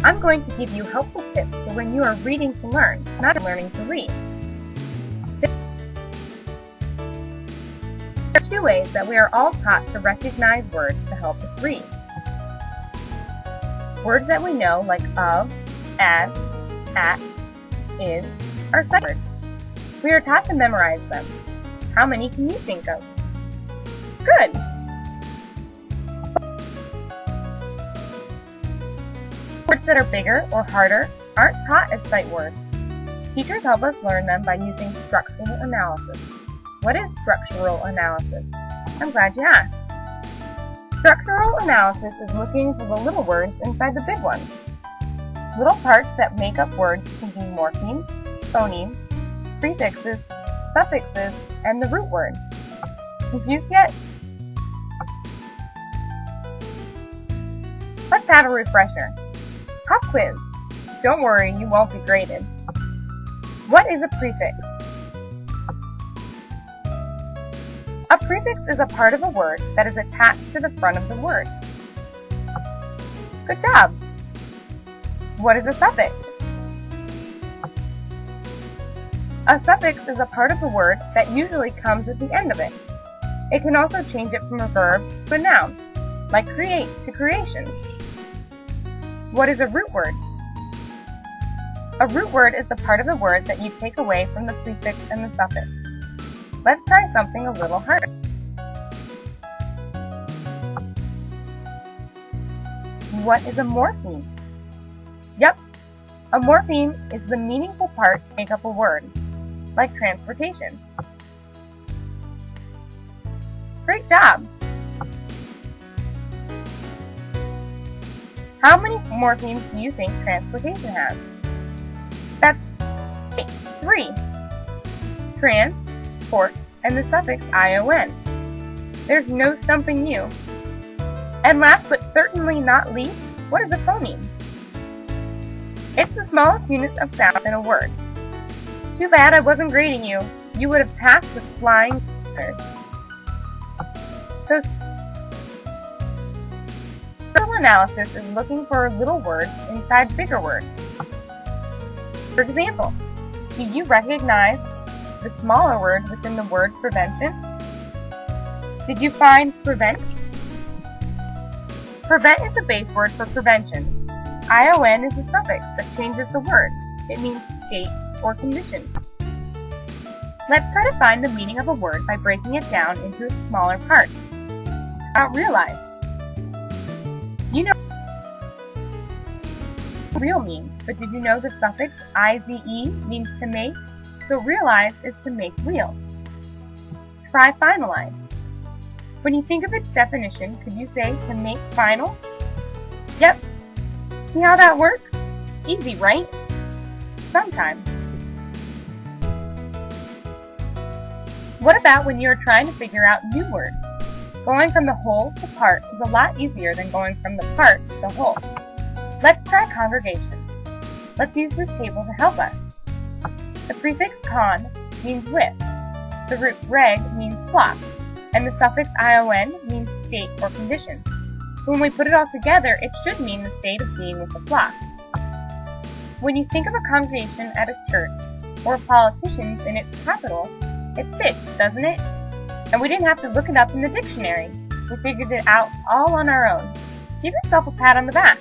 I'm going to give you helpful tips for when you are reading to learn, not learning to read. There are two ways that we are all taught to recognize words to help us read. Words that we know, like of, as, at, is, are sight words. We are taught to memorize them. How many can you think of? Good! Words that are bigger or harder aren't taught as sight words. Teachers help us learn them by using structural analysis. What is structural analysis? I'm glad you asked. Structural analysis is looking for the little words inside the big ones. Little parts that make up words can be morphemes, phonemes, prefixes, suffixes, and the root word. Confused yet? Let's have a refresher. Pop quiz. Don't worry, you won't be graded. What is a prefix? A prefix is a part of a word that is attached to the front of the word. Good job! What is a suffix? A suffix is a part of the word that usually comes at the end of it. It can also change it from a verb to a noun, like create to creation. What is a root word? A root word is the part of the word that you take away from the prefix and the suffix. Let's try something a little harder. What is a morpheme? Yep, a morpheme is the meaningful part to make up a word, like transportation. Great job! How many morphemes do you think transportation has? That's 3. Trans, port, and the suffix ion. There's no stumping you. And last but certainly not least, what is a phoneme? It's the smallest unit of sound in a word. Too bad I wasn't grading you. You would have passed with flying colors. So, structural analysis is looking for little words inside bigger words. For example, do you recognize the smaller word within the word prevention? Did you find prevent? Prevent is the base word for prevention. ION is a suffix that changes the word. It means state or condition. Let's try to find the meaning of a word by breaking it down into its smaller parts. Realize. You know what real means, but did you know the suffix IZE means to make? So realize is to make real. Try finalize. When you think of its definition, could you say to make final? Yep. See how that works? Easy, right? Sometimes. What about when you are trying to figure out new words? Going from the whole to part is a lot easier than going from the part to the whole. Let's try congregation. Let's use this table to help us. The prefix con means with, the root reg means flock, and the suffix ion means state or condition. When we put it all together, it should mean the state of being with the flock. When you think of a congregation at a church, or politicians in its capital, it fits, doesn't it? And we didn't have to look it up in the dictionary. We figured it out all on our own. Give yourself a pat on the back.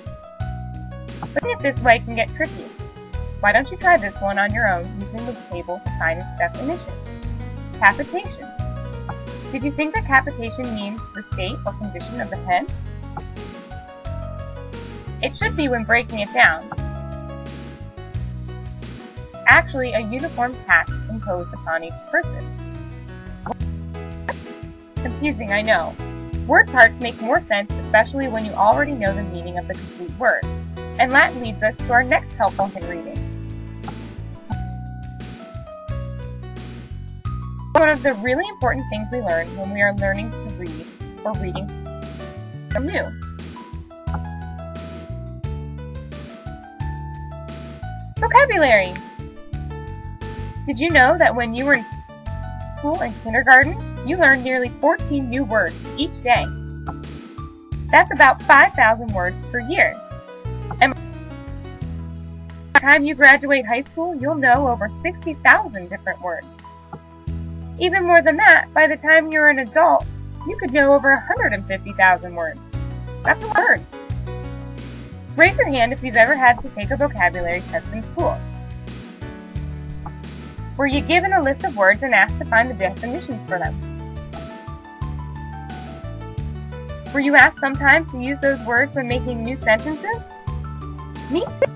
But if this way can get tricky. Why don't you try this one on your own using the table to find its definition? Capitation. Did you think that capitation means the state or condition of the head? It should be when breaking it down. Actually, a uniform tax imposed upon each person. Confusing, I know. Word parts make more sense, especially when you already know the meaning of the complete word. And that leads us to our next helpful hint reading. One of the really important things we learn when we are learning to read or reading something new. Vocabulary! Did you know that when you were in school in kindergarten, you learned nearly 14 new words each day? That's about 5,000 words per year. And the time you graduate high school, you'll know over 60,000 different words. Even more than that, by the time you're an adult, you could know over 150,000 words. That's a word. Raise your hand if you've ever had to take a vocabulary test in school. Were you given a list of words and asked to find the definitions for them? Were you asked sometimes to use those words when making new sentences? Me too.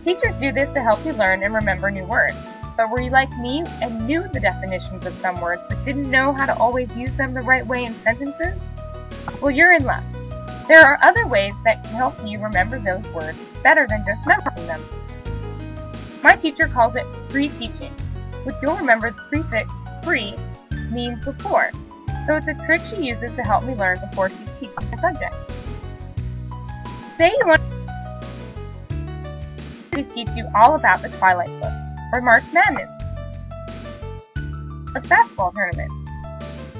Teachers do this to help you learn and remember new words. But were you like me and knew the definitions of some words but didn't know how to always use them the right way in sentences? Well, you're in luck. There are other ways that can help you remember those words better than just memorizing them. My teacher calls it pre-teaching, which you'll remember the prefix pre means before. So it's a trick she uses to help me learn before she's teaching the subject. Say you want to teach you all about the Twilight book, or March Madness, a basketball tournament.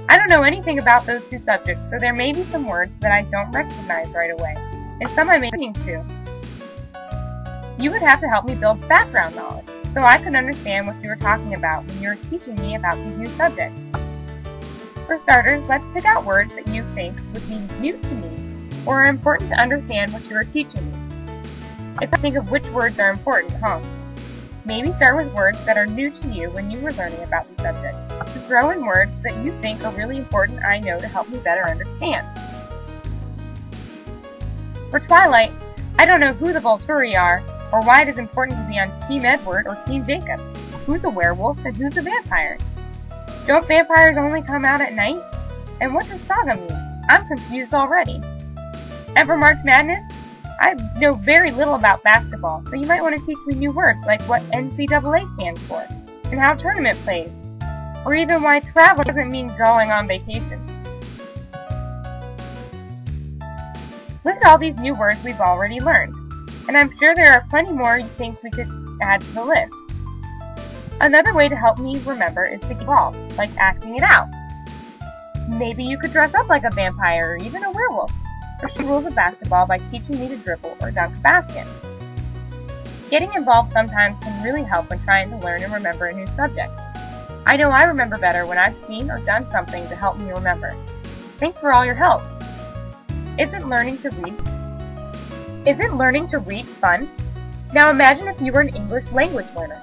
I don't know anything about those two subjects, so there may be some words that I don't recognize right away, and some I may be meaning to. You would have to help me build background knowledge, so I could understand what you were talking about when you were teaching me about these new subjects. For starters, let's pick out words that you think would be new to me, or are important to understand what you are teaching me. If I think of which words are important, maybe start with words that are new to you when you were learning about the subject. To throw in words that you think are really important I know to help me better understand. For Twilight, I don't know who the Volturi are, or why it is important to be on Team Edward or Team Jacob. Who's a werewolf and who's a vampire? Don't vampires only come out at night? And what does saga mean? I'm confused already. And for March Madness, I know very little about basketball, so you might want to teach me new words like what NCAA stands for, and how tournament plays, or even why travel doesn't mean going on vacation. Look at all these new words we've already learned, and I'm sure there are plenty more you think we could add to the list. Another way to help me remember is to get involved, like acting it out. Maybe you could dress up like a vampire or even a werewolf, or she rules of basketball by teaching me to dribble or dunk a basket. Getting involved sometimes can really help when trying to learn and remember a new subject. I know I remember better when I've seen or done something to help me remember. Thanks for all your help. Isn't learning to read fun? Now imagine if you were an English language learner.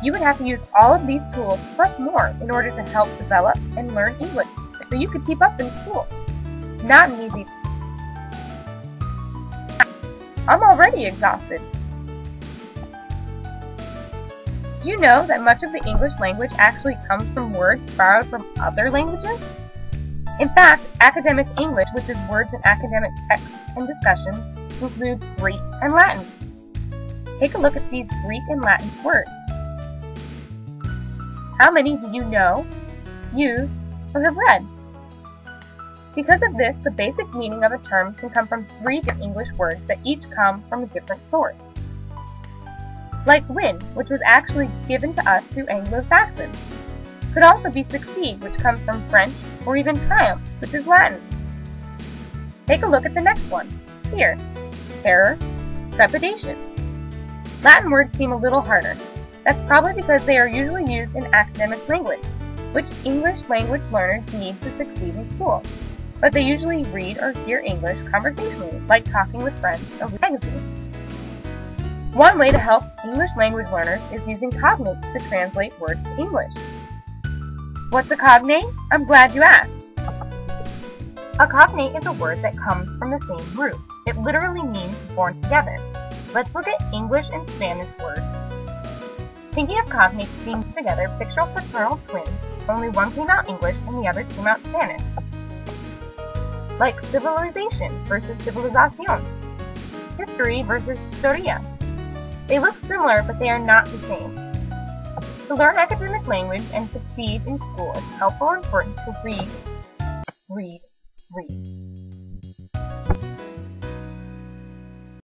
You would have to use all of these tools plus more in order to help develop and learn English so you could keep up in school. Not an easy. I'm already exhausted. Do you know that much of the English language actually comes from words borrowed from other languages? In fact, academic English, which is words in academic texts and discussions, includes Greek and Latin. Take a look at these Greek and Latin words. How many do you know, use, or have read? Because of this, the basic meaning of a term can come from 3 different English words that each come from a different source. Like win, which was actually given to us through Anglo-Saxons. Could also be succeed, which comes from French, or even triumph, which is Latin. Take a look at the next one. Fear, terror, trepidation. Latin words seem a little harder. That's probably because they are usually used in academic language, which English language learners need to succeed in school. But they usually read or hear English conversationally, like talking with friends or magazines. One way to help English language learners is using cognates to translate words to English. What's a cognate? I'm glad you asked. A cognate is a word that comes from the same root. It literally means born together. Let's look at English and Spanish words. Thinking of cognates being together, picture a fraternal twins. Only one came out English and the other came out Spanish. Like civilization versus civilización. History versus historia. They look similar, but they are not the same. To learn academic language and succeed in school, it's helpful and important to read, read, read.